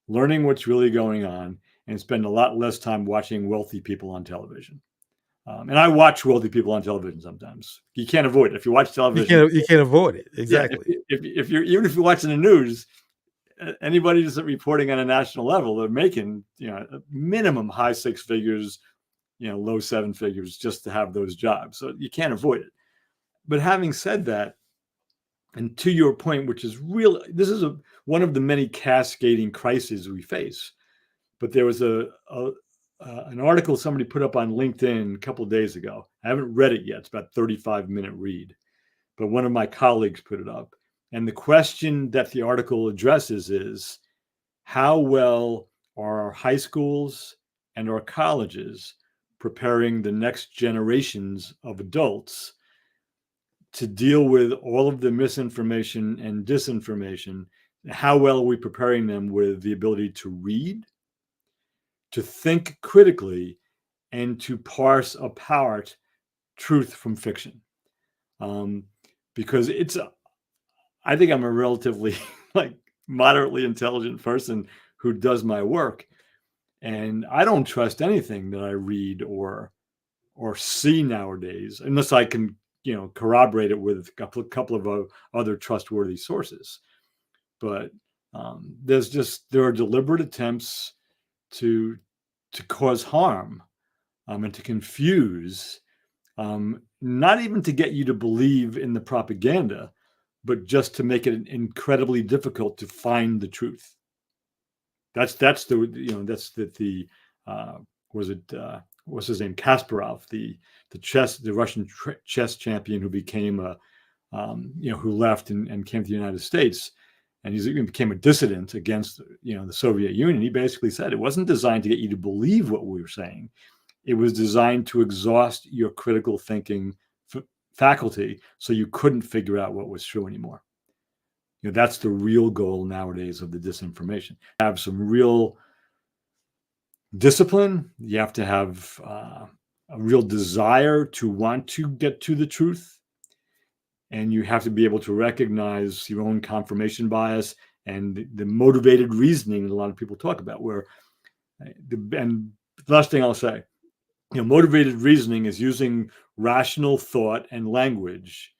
learning what's really going on, and spend a lot less time watching wealthy people on television. And I watch wealthy people on television sometimes. You can't avoid it. If you watch television, you can't avoid it. Exactly. Yeah, if you're watching the news, anybody that's reporting on a national level, they're making, a minimum high six figures, low seven figures just to have those jobs. So you can't avoid it. But having said that, and to your point, which is real, this is one of the many cascading crises we face. But there was an article somebody put up on LinkedIn a couple of days ago. I haven't read it yet. It's about a 35-minute read. But one of my colleagues put it up. And the question that the article addresses is, how well are our high schools and our colleges preparing the next generations of adults to deal with all of the misinformation and disinformation? How well are we preparing them with the ability to read, to think critically, and to parse apart truth from fiction? Because I think I'm a relatively moderately intelligent person who does my work, and I don't trust anything that I read or see nowadays unless I can corroborate it with a couple of other trustworthy sources. But there are deliberate attempts to cause harm and to confuse, not even to get you to believe in the propaganda, but just to make it incredibly difficult to find the truth. That's the what's his name, Kasparov, the Russian chess champion who became who left and came to the United States, and he became a dissident against the Soviet Union. He basically said it wasn't designed to get you to believe what we were saying. It was designed to exhaust your critical thinking faculty so you couldn't figure out what was true anymore. That's the real goal nowadays of the disinformation. Have some real discipline. You have to have a real desire to want to get to the truth. And you have to be able to recognize your own confirmation bias and the motivated reasoning that a lot of people talk about. And the last thing I'll say, motivated reasoning is using rational thought and language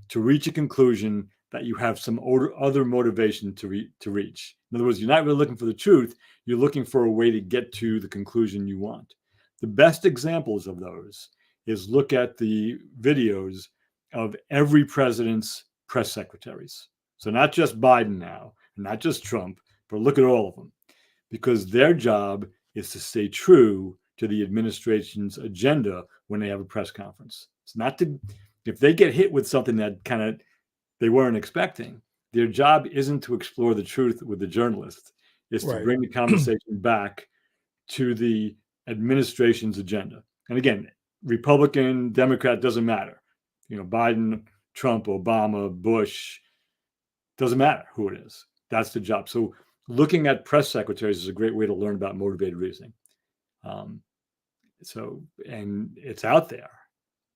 to reach a conclusion that you have some other motivation to reach. In other words, you're not really looking for the truth. You're looking for a way to get to the conclusion you want. The best examples of those is look at the videos of every president's press secretaries. So not just Biden now, not just Trump, but look at all of them, because their job is to stay true to the administration's agenda when they have a press conference. It's not to, if they get hit with something that kind of they weren't expecting, their job isn't to explore the truth with the journalists. It's to bring the conversation back to the administration's agenda. And again, Republican, Democrat, doesn't matter. Biden, Trump, Obama, Bush, doesn't matter who it is. That's the job. So looking at press secretaries is a great way to learn about motivated reasoning. And it's out there.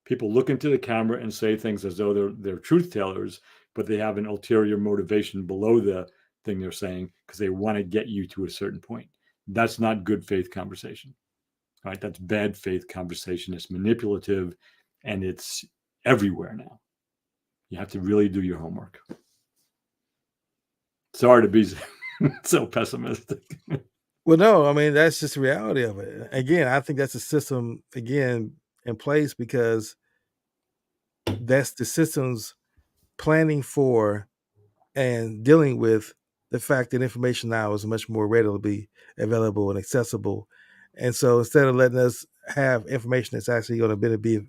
People look into the camera and say things as though they're truth tellers, but they have an ulterior motivation below the thing they're saying because they want to get you to a certain point. That's not good faith conversation. Right? That's bad faith conversation. It's manipulative, and it's everywhere now. You have to really do your homework. Sorry to be so pessimistic. Well, no, I mean, that's just the reality of it. Again, I think that's a system, again, in place because that's the system's planning for and dealing with the fact that information now is much more readily available and accessible. And so instead of letting us have information that's actually going to be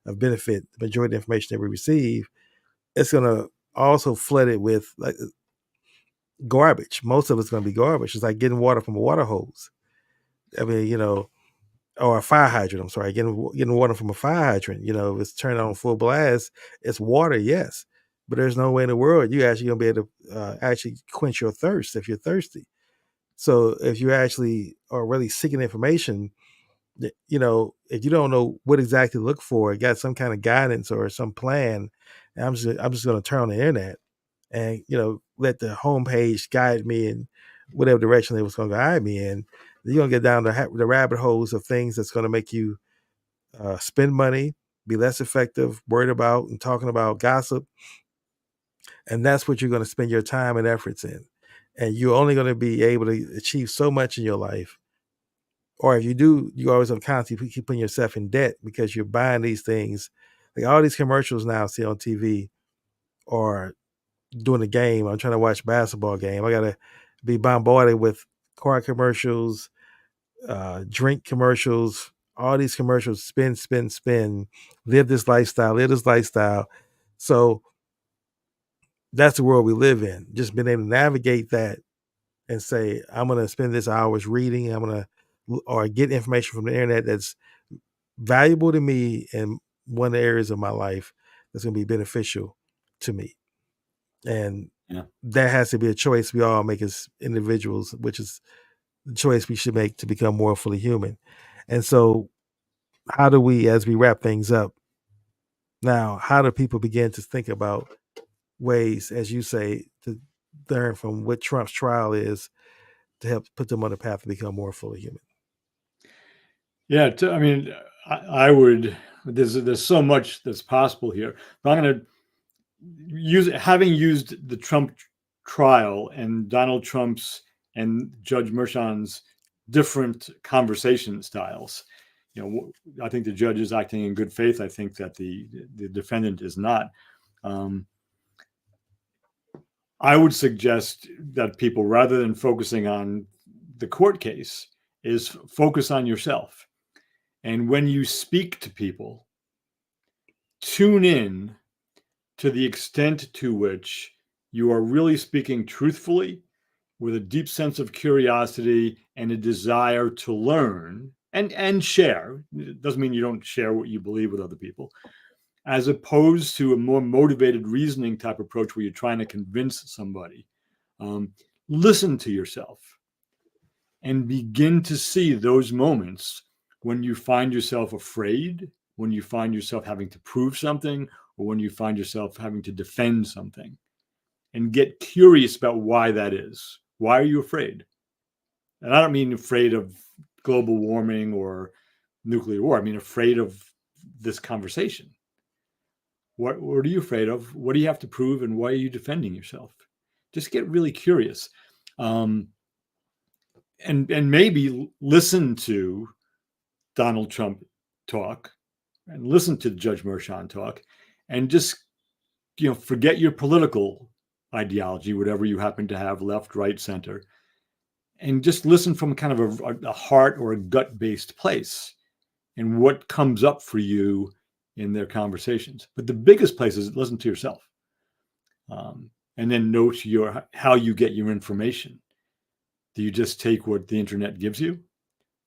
of benefit, the majority of the information that we receive, it's going to also flood it with garbage. Most of it's going to be garbage. It's like getting water from a water hose. I mean, or a fire hydrant. I'm sorry, getting water from a fire hydrant. If it's turned on full blast, it's water, yes, but there's no way in the world you actually gonna be able to actually quench your thirst if you're thirsty. So if you actually are really seeking information, if you don't know what exactly to look for, got some kind of guidance or some plan, I'm just gonna turn on the internet and let the homepage guide me in whatever direction it was going to guide me in. You're going to get down the rabbit holes of things that's going to make you spend money, be less effective, worried about and talking about gossip. And that's what you're going to spend your time and efforts in. and you're only going to be able to achieve so much in your life. Or if you do, you always constantly keep putting yourself in debt because you're buying these things. Like all these commercials now I see on TV or doing a game. I'm trying to watch a basketball game. I gotta be bombarded with car commercials, drink commercials, all these commercials, spin, spin, spin, live this lifestyle, live this lifestyle. So that's the world we live in. Just being able to navigate that and say, I'm gonna spend this hours reading, I'm gonna or get information from the internet that's valuable to me in one of the areas of my life that's gonna be beneficial to me. And Yeah. that has to be a choice we all make as individuals, which is the choice we should make to become more fully human. And so, how do we, as we wrap things up now, how do people begin to think about ways, as you say, to learn from what Trump's trial is to help put them on the path to become more fully human? Yeah, I mean, I would. There's so much that's possible here. But I'm going to having used the Trump trial and Donald Trump's and Judge Merchan's different conversation styles. I think the judge is acting in good faith. I think that the defendant is not. Um, I would suggest that people, rather than focusing on the court case, is focus on yourself. And when you speak to people, tune in to the extent to which you are really speaking truthfully with a deep sense of curiosity and a desire to learn and share. It doesn't mean you don't share what you believe with other people, as opposed to a more motivated reasoning type approach where you're trying to convince somebody. Listen to yourself and begin to see those moments when you find yourself afraid, when you find yourself having to prove something, or when you find yourself having to defend something, and get curious about why that is. Why are you afraid? And I don't mean afraid of global warming or nuclear war. I mean afraid of this conversation. What are you afraid of? What do you have to prove, and why are you defending yourself? Just get really curious, and maybe listen to Donald Trump talk, and listen to Judge Merchan talk, and just forget your political ideology, whatever you happen to have, left, right, center, and just listen from kind of a heart or a gut-based place, and what comes up for you in their conversations. But the biggest place is listen to yourself, and then note how you get your information. Do you just take what the internet gives you,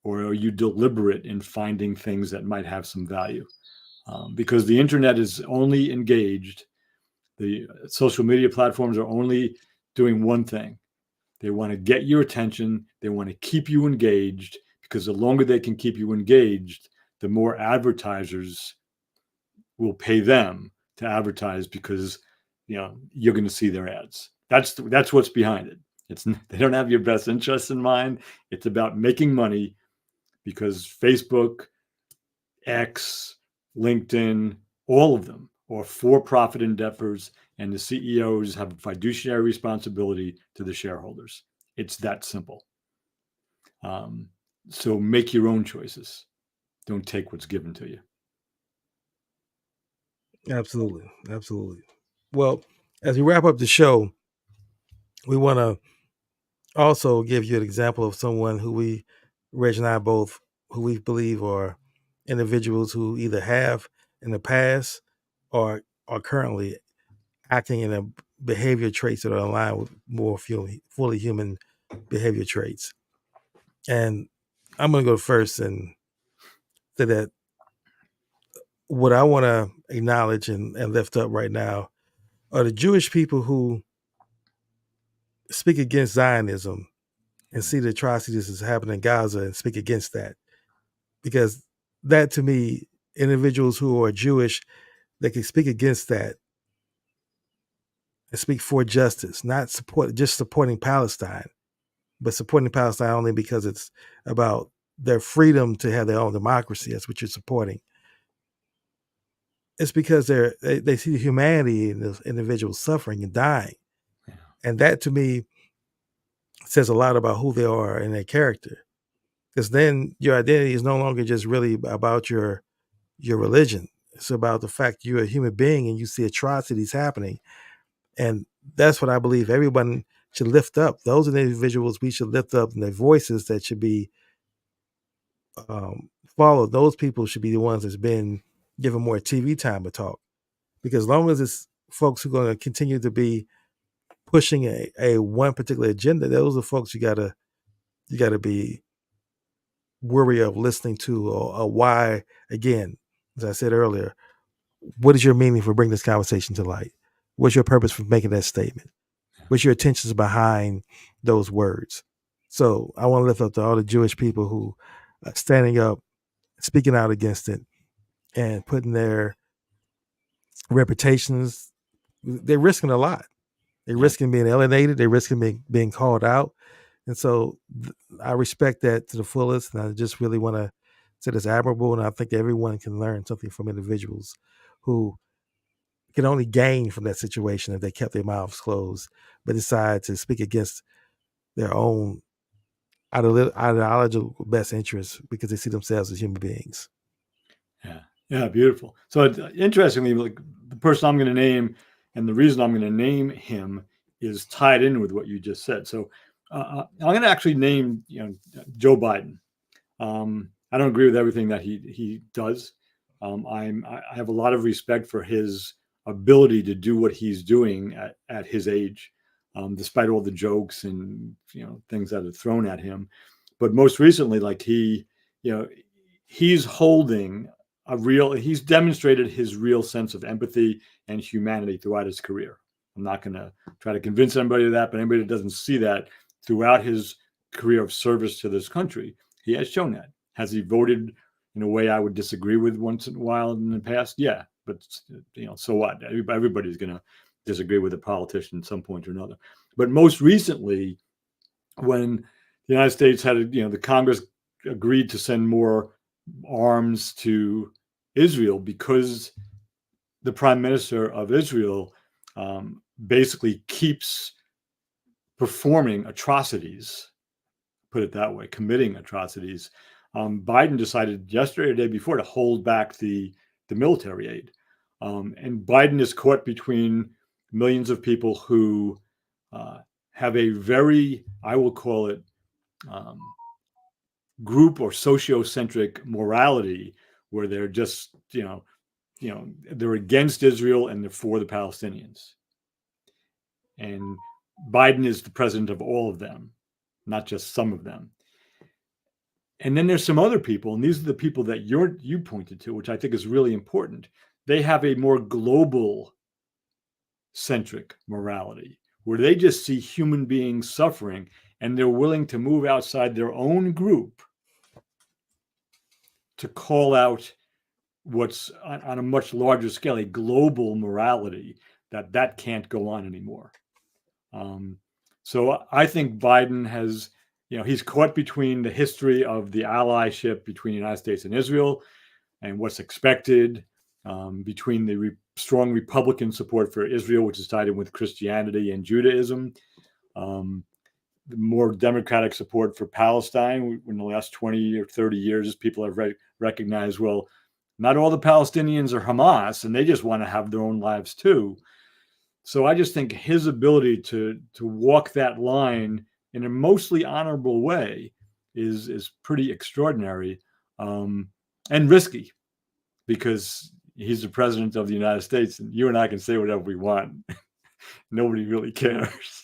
or are you deliberate in finding things that might have some value? Because the internet is only engaged, the social media platforms are only doing one thing. They want to get your attention. They want to keep you engaged, because the longer they can keep you engaged, the more advertisers will pay them to advertise, because you're going to see their ads. That's what's behind it. They don't have your best interests in mind. It's about making money, because Facebook, X, LinkedIn, all of them are for-profit endeavors, and the CEOs have a fiduciary responsibility to the shareholders. It's that simple. So make your own choices. Don't take what's given to you. Absolutely. Absolutely. Well, as we wrap up the show, we want to also give you an example of someone Reg and I both, who we believe are individuals who either have in the past or are currently acting in a behavior traits that are aligned with more fully human behavior traits. And I'm going to go first and say that what I want to acknowledge and lift up right now are the Jewish people who speak against Zionism and see the atrocities that's happening in Gaza and speak against that. Because that, to me, individuals who are Jewish, they can speak against that and speak for justice, not just supporting Palestine, but supporting Palestine only because it's about their freedom to have their own democracy. That's what you're supporting. It's because they see the humanity in this individual suffering and dying. Yeah. And that, to me, says a lot about who they are and their character. Because then your identity is no longer just really about your religion. It's about the fact you're a human being and you see atrocities happening. And that's what I believe everyone should lift up. Those are the individuals we should lift up, and their voices that should be followed. Those people should be the ones that's been given more TV time to talk. Because as long as it's folks who are going to continue to be pushing a one particular agenda, those are folks you gotta be worry of listening to, or why. Again, as I said earlier, what is your meaning for bringing this conversation to light? What's your purpose for making that statement? What's your intentions behind those words? So I want to lift up to all the Jewish people who are standing up, speaking out against it, and putting their reputations. They're risking a lot. They're risking being alienated. They're risking being called out. And so I respect that to the fullest. And I just really want to say it's admirable. And I think everyone can learn something from individuals who can only gain from that situation if they kept their mouths closed, but decide to speak against their own ideological best interests because they see themselves as human beings. Yeah, beautiful. So interestingly, like the person I'm going to name and the reason I'm going to name him is tied in with what you just said. So I'm going to actually name Joe Biden. I don't agree with everything that he does. I have a lot of respect for his ability to do what he's doing at his age, despite all the jokes and things that are thrown at him. But most recently, like he's holding he's demonstrated his real sense of empathy and humanity throughout his career. I'm not going to try to convince anybody of that, but anybody that doesn't see that throughout his career of service to this country, he has shown that. Has he voted in a way I would disagree with once in a while in the past? Yeah, but so what? Everybody's going to disagree with a politician at some point or another. But most recently, when the United States had, the Congress agreed to send more arms to Israel because the prime minister of Israel basically keeps performing atrocities, put it that way, committing atrocities. Biden decided yesterday or the day before to hold back the military aid. And Biden is caught between millions of people who have a very, I will call it, group or sociocentric morality where they're just, they're against Israel and they're for the Palestinians. And Biden is the president of all of them, not just some of them. And then there's some other people, and these are the people that you pointed to, which I think is really important. They have a more global centric morality where they just see human beings suffering and they're willing to move outside their own group to call out what's on a much larger scale, a global morality that can't go on anymore. So I think Biden has, he's caught between the history of the allyship between the United States and Israel and what's expected, between the strong Republican support for Israel, which is tied in with Christianity and Judaism, the more democratic support for Palestine. In the last 20 or 30 years, people have recognized, well, not all the Palestinians are Hamas, and they just want to have their own lives too. So I just think his ability to walk that line in a mostly honorable way is pretty extraordinary, and risky, because he's the president of the United States, and you and I can say whatever we want. Nobody really cares.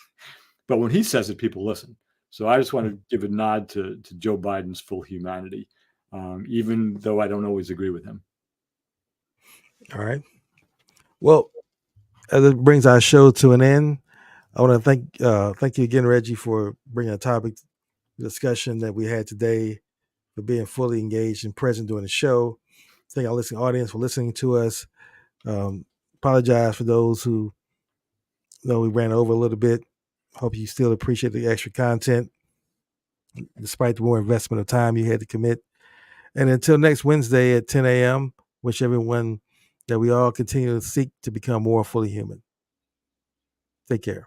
But when he says it, people listen. So I just want to give a nod to Joe Biden's full humanity, even though I don't always agree with him. All right. Well, as it brings our show to an end, I want to thank you again, Reggie, for bringing a topic discussion that we had today, for being fully engaged and present during the show. Thank our listening audience for listening to us. Apologize for those who know we ran over a little bit. Hope you still appreciate the extra content, despite the more investment of time you had to commit. And until next Wednesday at 10 a.m., wish everyone that we all continue to seek to become more fully human. Take care.